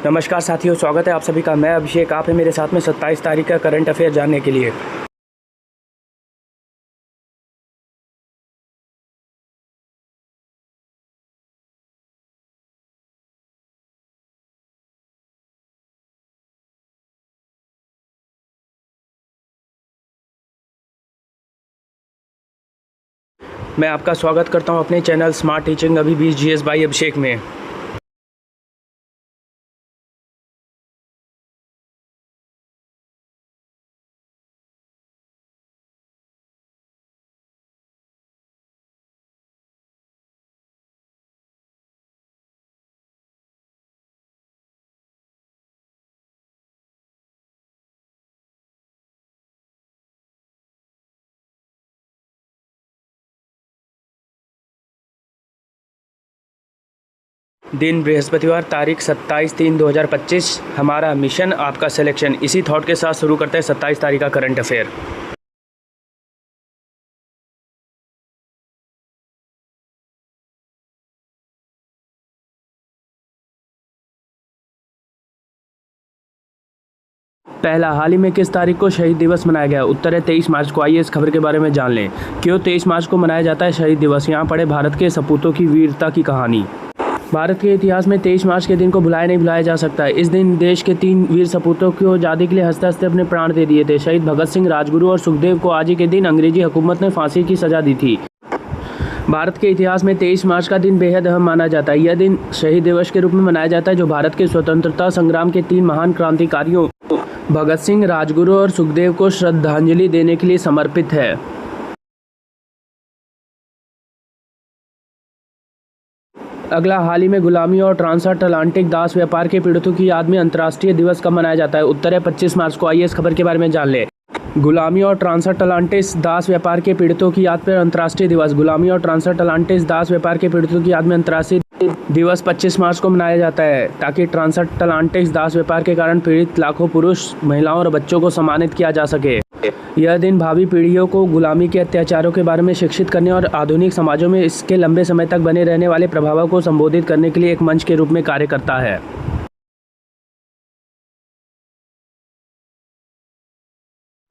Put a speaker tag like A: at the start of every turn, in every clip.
A: नमस्कार साथियों, स्वागत है आप सभी का। मैं अभिषेक, आप हैं मेरे साथ में 27 तारीख का करंट अफेयर जानने के लिए। मैं आपका स्वागत करता हूं अपने चैनल स्मार्ट टीचिंग अभी 20 GS बाई अभिषेक में। दिन बृहस्पतिवार, तारीख 27/3/2025। हमारा मिशन आपका सिलेक्शन। इसी थॉट के साथ शुरू करते हैं 27 तारीख का करंट अफेयर। पहला, हाल ही में किस तारीख को शहीद दिवस मनाया गया? उत्तर है 23 मार्च को। आइए इस खबर के बारे में जान लें। क्यों 23 मार्च को मनाया जाता है शहीद दिवस? यहाँ पढ़े भारत के सपूतों की वीरता की कहानी। भारत के इतिहास में 23 मार्च के दिन को नहीं भुलाया जा सकता है। इस दिन देश के 3 वीर सपूतों को आज़ादी के लिए हंसते हंसते अपने प्राण दे दिए थे। शहीद भगत सिंह, राजगुरु और सुखदेव को आज ही के दिन अंग्रेजी हुकूमत ने फांसी की सजा दी थी। भारत के इतिहास में 23 मार्च का दिन बेहद अहम माना जाता है। यह दिन शहीद दिवस के रूप में मनाया जाता है, जो भारत के स्वतंत्रता संग्राम के 3 महान क्रांतिकारियों भगत सिंह, राजगुरु और सुखदेव को श्रद्धांजलि देने के लिए समर्पित है। अगला, हाल ही में गुलामी और ट्रांसअटलांटिक दास व्यापार के पीड़ितों की याद में अंतर्राष्ट्रीय दिवस कब मनाया जाता है? उत्तर है 25 मार्च को। आइए इस खबर के बारे में जान ले। गुलामी और ट्रांसअटलांटिक दास व्यापार के पीड़ितों की याद पर अंतर्राष्ट्रीय दिवस। गुलामी और ट्रांसअटलांटिक दास व्यापार के पीड़ितों की याद में अंतर्राष्ट्रीय दिवस 25 मार्च को मनाया जाता है, ताकि ट्रांसअटलांटिक दास व्यापार के कारण पीड़ित लाखों पुरुष, महिलाओं और बच्चों को सम्मानित किया जा सके। यह दिन भावी पीढ़ियों को गुलामी के अत्याचारों के बारे में शिक्षित करने और आधुनिक समाजों में इसके लंबे समय तक बने रहने वाले प्रभावों को संबोधित करने के लिए एक मंच के रूप में कार्य करता है।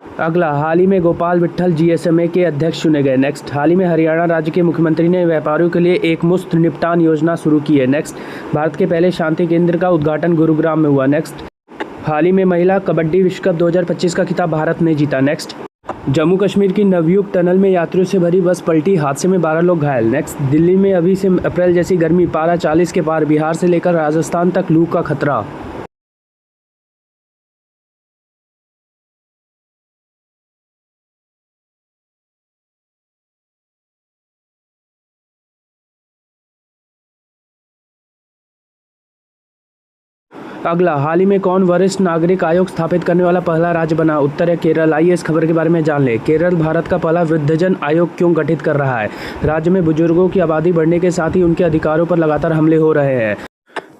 A: अगला, हाल ही में गोपाल विट्ठल GSMA के अध्यक्ष चुने गए। नेक्स्ट, हाल ही में हरियाणा राज्य के मुख्यमंत्री ने व्यापारियों के लिए एक मुफ्त निपटान योजना शुरू की है। नेक्स्ट, भारत के पहले शांति केंद्र का उद्घाटन गुरुग्राम में हुआ। नेक्स्ट, हाल ही में महिला कबड्डी विश्व कप 2025 का खिताब भारत ने जीता। नेक्स्ट, जम्मू कश्मीर की नवयुग टनल में यात्रियों से भरी बस पलटी, हादसे में 12 लोग घायल। नेक्स्ट, दिल्ली में अभी से अप्रैल जैसी गर्मी, पारा 40 के पार, बिहार से लेकर राजस्थान तक लू का खतरा। अगला, हाल ही में कौन वरिष्ठ नागरिक आयोग स्थापित करने वाला पहला राज्य बना? उत्तर है केरल। आइए इस खबर के बारे में जान ले। केरल भारत का पहला वृद्धजन आयोग क्यों गठित कर रहा है? राज्य में बुजुर्गों की आबादी बढ़ने के साथ ही उनके अधिकारों पर लगातार हमले हो रहे हैं।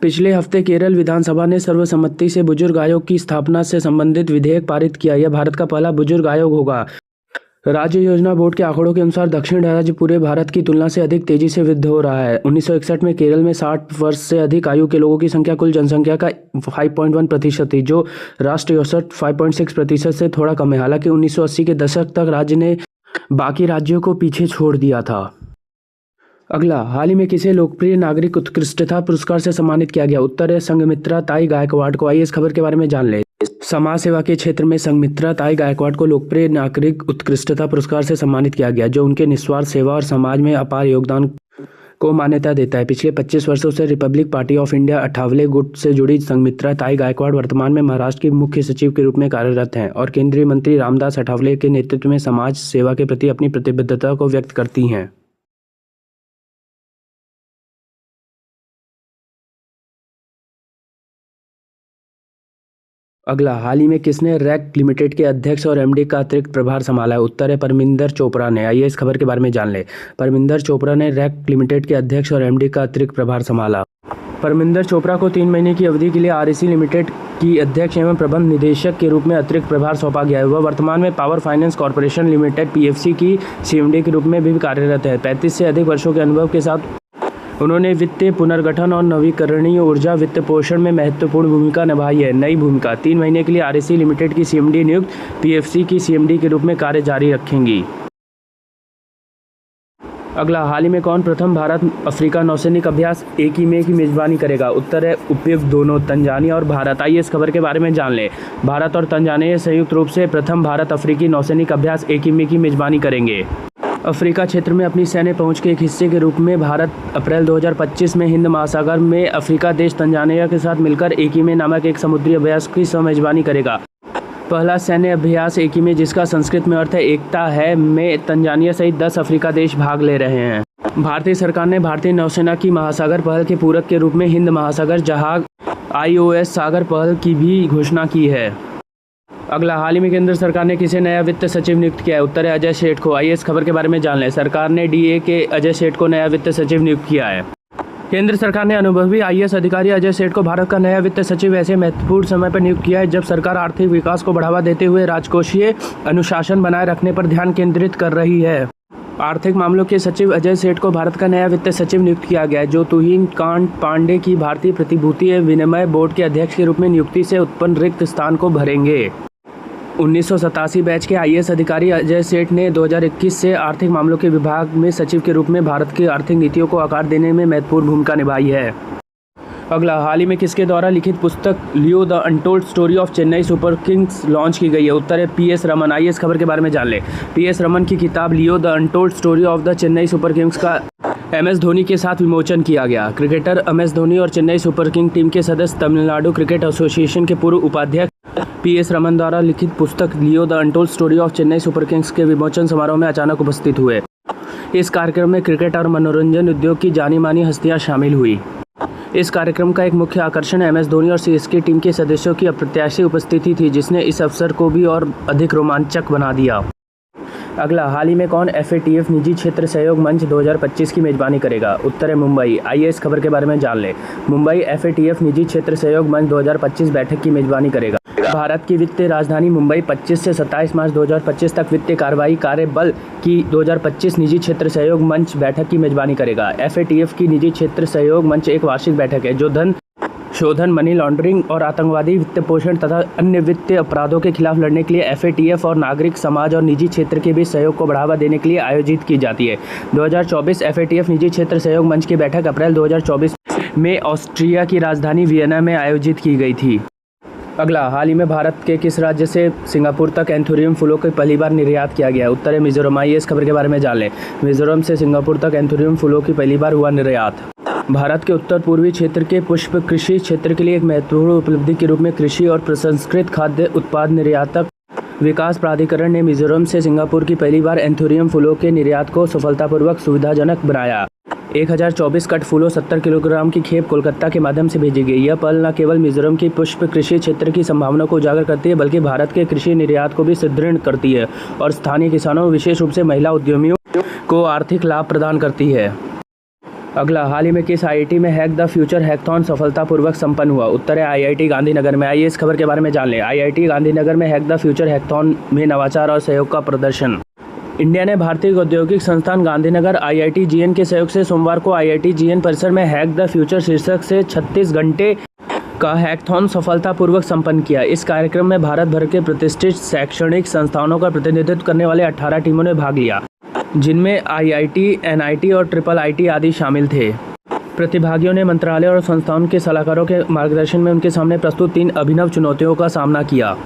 A: पिछले हफ्ते केरल विधानसभा ने सर्वसम्मति से बुजुर्ग आयोग की स्थापना से संबंधित विधेयक पारित किया। यह भारत का पहला बुजुर्ग आयोग होगा। राज्य योजना बोर्ड के आंकड़ों के अनुसार दक्षिण राज्य पूरे भारत की तुलना से अधिक तेजी से वृद्धि हो रहा है। 1961 में केरल में 60 वर्ष से अधिक आयु के लोगों की संख्या कुल जनसंख्या का 5.1% थी, जो राष्ट्रीय औसत 5.6% से थोड़ा कम है। हालांकि 1980 के दशक तक राज्य ने बाकी राज्यों को पीछे छोड़ दिया था। अगला, हाल ही में किसे लोकप्रिय नागरिक उत्कृष्टता पुरस्कार से सम्मानित किया गया? उत्तर है संघमित्रा ताई गायकवाड़ को। आइए इस खबर के बारे में जान ले। समाज सेवा के क्षेत्र में संघमित्रा ताई गायकवाड़ को लोकप्रिय नागरिक उत्कृष्टता पुरस्कार से सम्मानित किया गया, जो उनके निस्वार्थ सेवा और समाज में अपार योगदान को मान्यता देता है। पिछले 25 वर्षों से Republic party of India Athawale गुट से जुड़ी संघमित्रा ताई गायकवाड़ वर्तमान में महाराष्ट्र की मुख्य सचिव के रूप में कार्यरत हैं और केंद्रीय मंत्री रामदास अठावले के नेतृत्व में समाज सेवा के प्रति अपनी प्रतिबद्धता को व्यक्त करती हैं। अगला, हाल ही में किसने रैक लिमिटेड के अध्यक्ष और MD का अतिरिक्त प्रभार संभाला है? उत्तर है परमिंदर चोपड़ा ने। आइए इस खबर के बारे में जान ले। परमिंदर चोपड़ा ने रैक लिमिटेड के अध्यक्ष और MD का अतिरिक्त प्रभार संभाला। परमिंदर चोपड़ा को 3 महीने की अवधि के लिए REC लिमिटेड की अध्यक्ष एवं प्रबंध निदेशक के रूप में अतिरिक्त प्रभार सौंपा गया है। वह वर्तमान में power finance corporation limited PFC की CMD के रूप में भी कार्यरत है। 35 से अधिक वर्षों के अनुभव के साथ उन्होंने वित्तीय पुनर्गठन और नवीकरणीय ऊर्जा वित्त पोषण में महत्वपूर्ण भूमिका निभाई है। नई भूमिका 3 महीने के लिए आरईसी लिमिटेड की सीएमडी नियुक्त, पीएफसी की सीएमडी के रूप में कार्य जारी रखेंगी। अगला, हाल ही में कौन प्रथम भारत अफ्रीका नौसैनिक अभ्यास AQME की मेजबानी करेगा? उत्तर है उपयुक्त दोनों, तंजानिया और भारत। आइए इस खबर के बारे में जान लें। भारत और तंजानिया संयुक्त रूप से प्रथम भारत अफ्रीकी नौसैनिक अभ्यास AQME की मेजबानी करेंगे। अफ्रीका क्षेत्र में अपनी सैन्य पहुंच के एक हिस्से के रूप में भारत अप्रैल 2025 में हिंद महासागर में अफ्रीका देश तंजानिया के साथ मिलकर AQME नामक एक समुद्री अभ्यास की मेजबानी करेगा। पहला सैन्य अभ्यास AQME, जिसका संस्कृत में अर्थ है एकता है, में तंजानिया सहित 10 अफ्रीका देश भाग ले रहे हैं। भारतीय सरकार ने भारतीय नौसेना की महासागर पहल के पूरक के रूप में हिंद महासागर जहाज IOS सागर पहल की भी घोषणा की है। अगला, हाल ही में केंद्र सरकार ने किसे नया वित्त सचिव नियुक्त किया है? उत्तर है अजय सेठ को। आइए इस खबर के बारे में जान लें। सरकार ने DA के अजय सेठ को नया वित्त सचिव नियुक्त किया है। केंद्र सरकार ने अनुभवी IAS अधिकारी अजय सेठ को भारत का नया वित्त सचिव ऐसे महत्वपूर्ण समय पर नियुक्त किया है जब सरकार आर्थिक विकास को बढ़ावा देते हुए राजकोषीय अनुशासन बनाए रखने पर ध्यान केंद्रित कर रही है। आर्थिक मामलों के सचिव अजय सेठ को भारत का नया वित्त सचिव नियुक्त किया गया है, जो तुहिन कांत पांडे की भारतीय प्रतिभूति विनिमय बोर्ड के अध्यक्ष के रूप में नियुक्ति से उत्पन्न रिक्त स्थान को भरेंगे। 1987 बैच के IAS अधिकारी अजय सेठ ने 2021 से आर्थिक मामलों के विभाग में सचिव के रूप में भारत की आर्थिक नीतियों को आकार देने में महत्वपूर्ण भूमिका निभाई है। अगला, हाल ही में किसके द्वारा लिखित पुस्तक Leo the untold story of Chennai super Kings launch की गई है? उत्तर है PS रमन। आइए इस खबर के बारे में जान लें। PS रमन की किताब Leo the untold story of the Chennai super Kings का MS धोनी के साथ विमोचन किया गया। क्रिकेटर MS धोनी और चेन्नई सुपर किंग टीम के सदस्य तमिलनाडु क्रिकेट एसोसिएशन के पूर्व उपाध्यक्ष PS रमन द्वारा लिखित पुस्तक Leo the untold story of Chennai super Kings के विमोचन समारोह में अचानक उपस्थित हुए। इस कार्यक्रम में क्रिकेट और मनोरंजन उद्योग की जानी मानी हस्तियां शामिल हुई। इस कार्यक्रम का एक मुख्य आकर्षण MS धोनी और CSK टीम के सदस्यों की अप्रत्याशित उपस्थिति थी, जिसने इस अवसर को भी और अधिक रोमांचक बना दिया। अगला, हाल ही में कौन FATF निजी क्षेत्र सहयोग मंच 2025 की मेजबानी करेगा? उत्तर है मुंबई। आइए इस खबर के बारे में जान लें। मुंबई FATF निजी क्षेत्र सहयोग मंच 2025 बैठक की मेजबानी करेगा। भारत की वित्तीय राजधानी मुंबई 25 से 27 मार्च 2025 तक वित्तीय कार्रवाई कार्य बल की 2025 निजी क्षेत्र सहयोग मंच बैठक की मेजबानी करेगा। FATF की निजी क्षेत्र सहयोग मंच एक वार्षिक बैठक है जो धन शोधन, मनी लॉन्ड्रिंग और आतंकवादी वित्त पोषण तथा अन्य वित्तीय अपराधों के खिलाफ लड़ने के लिए FATF और नागरिक समाज और निजी क्षेत्र के बीच सहयोग को बढ़ावा देने के लिए आयोजित की जाती है। 2024 FATF निजी क्षेत्र सहयोग मंच की बैठक अप्रैल 2024 में ऑस्ट्रिया की राजधानी वियना में आयोजित की गई थी। अगला, हाल ही में भारत के किस राज्य से सिंगापुर तक एंथोरियम फूलों को पहली बार निर्यात किया गया? उत्तर है मिजोरम। आइए इस खबर के बारे में जान लें। मिजोरम से सिंगापुर तक एंथोरियम फूलों की पहली बार हुआ निर्यात। भारत के उत्तर पूर्वी क्षेत्र के पुष्प कृषि क्षेत्र के लिए एक महत्वपूर्ण उपलब्धि के रूप में कृषि और प्रसंस्कृत खाद्य उत्पाद निर्यातक विकास प्राधिकरण ने मिजोरम से सिंगापुर की पहली बार एंथोरियम फूलों के निर्यात को सफलतापूर्वक सुविधाजनक बनाया। 1024 कट फूलों 70 किलोग्राम की खेप कोलकाता के माध्यम से भेजी गई। यह पहल न केवल मिजोरम की पुष्प कृषि क्षेत्र की संभावना को उजागर करती है, बल्कि भारत के कृषि निर्यात को भी सुदृढ़ करती है और स्थानीय किसानों, विशेष रूप से महिला उद्यमियों को आर्थिक लाभ प्रदान करती है। अगला, हाल ही में किस IIT में हैक द फ्यूचर हैकथॉन सफलतापूर्वक संपन्न हुआ? उत्तर है IIT गांधीनगर में। आइए इस खबर के बारे में जान लें। IIT गांधीनगर में हैक द फ्यूचर हैकथॉन में नवाचार और सहयोग का प्रदर्शन। इंडिया ने भारतीय औद्योगिक संस्थान गांधीनगर IIT-GN के सहयोग से सोमवार को IIT-GN परिसर में हैक द फ्यूचर शीर्षक से 36 घंटे का हैकथॉन सफलतापूर्वक संपन्न किया। इस कार्यक्रम में भारत भर के प्रतिष्ठित शैक्षणिक संस्थानों का प्रतिनिधित्व करने वाले 18 टीमों ने भाग लिया, जिनमें IIT, NIT और IIIT आदि शामिल थे। प्रतिभागियों ने मंत्रालय और संस्थाओं के सलाहकारों के मार्गदर्शन में उनके सामने प्रस्तुत 3 अभिनव चुनौतियों का सामना किया।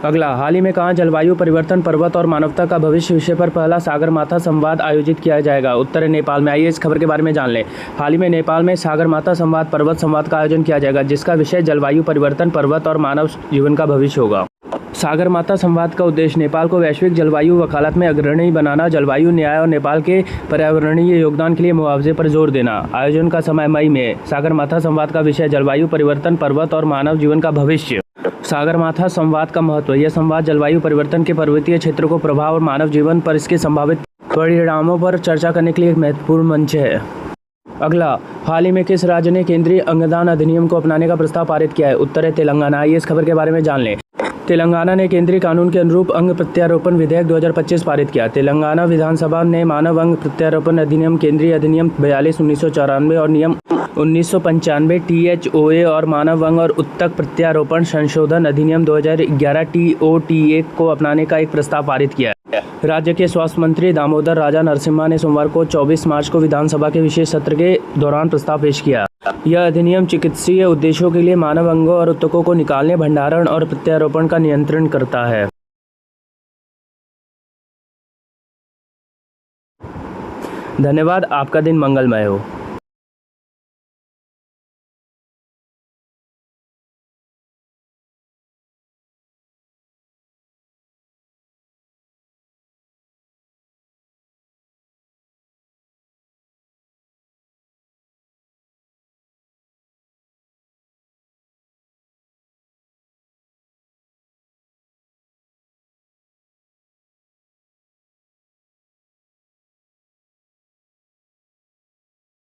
A: अगला, हाल ही में कहाँ जलवायु परिवर्तन, पर्वत और मानवता का भविष्य विषय पर पहला सागरमाथा संवाद आयोजित किया जाएगा? उत्तर है नेपाल में। आइए इस खबर के बारे में जान लें। हाल ही में नेपाल में सागरमाथा संवाद, पर्वत संवाद का आयोजन किया जाएगा, जिसका विषय जलवायु परिवर्तन, पर्वत और मानव जीवन का भविष्य होगा। सागरमाथा संवाद का उद्देश्य नेपाल को वैश्विक जलवायु वकालत में अग्रणी बनाना, जलवायु न्याय और नेपाल के पर्यावरणीय योगदान के लिए मुआवजे पर जोर देना। आयोजन का समय मई में। सागरमाथा संवाद का विषय जलवायु परिवर्तन, पर्वत और मानव जीवन का भविष्य। सागरमाथा संवाद का महत्व। यह संवाद जलवायु परिवर्तन के पर्वतीय क्षेत्रों को प्रभाव और मानव जीवन पर इसके संभावित परिणामों पर चर्चा करने के लिए एक महत्वपूर्ण मंच है। अगला, हाल ही में किस राज्य ने केंद्रीय अंगदान अधिनियम को अपनाने का प्रस्ताव पारित किया है? उत्तर है तेलंगाना। आइए इस खबर के बारे में जान लें। तेलंगाना ने केंद्रीय कानून के अनुरूप अंग प्रत्यारोपण विधेयक 2025 पारित किया। तेलंगाना विधानसभा ने मानव अंग प्रत्यारोपण अधिनियम, केंद्रीय अधिनियम 42 1994 और नियम 1995 THOA और मानव अंग और उत्तक प्रत्यारोपण संशोधन अधिनियम 2011 TOTA को अपनाने का एक प्रस्ताव पारित किया। राज्य के स्वास्थ्य मंत्री दामोदर राजा नरसिम्हा ने सोमवार को 24 मार्च को विधानसभा के विशेष सत्र के दौरान प्रस्ताव पेश किया। यह अधिनियम चिकित्सीय उद्देश्यों के लिए मानव अंगों और उत्तकों को निकालने, भंडारण और प्रत्यारोपण का नियंत्रण करता है। धन्यवाद। आपका दिन मंगलमय हो।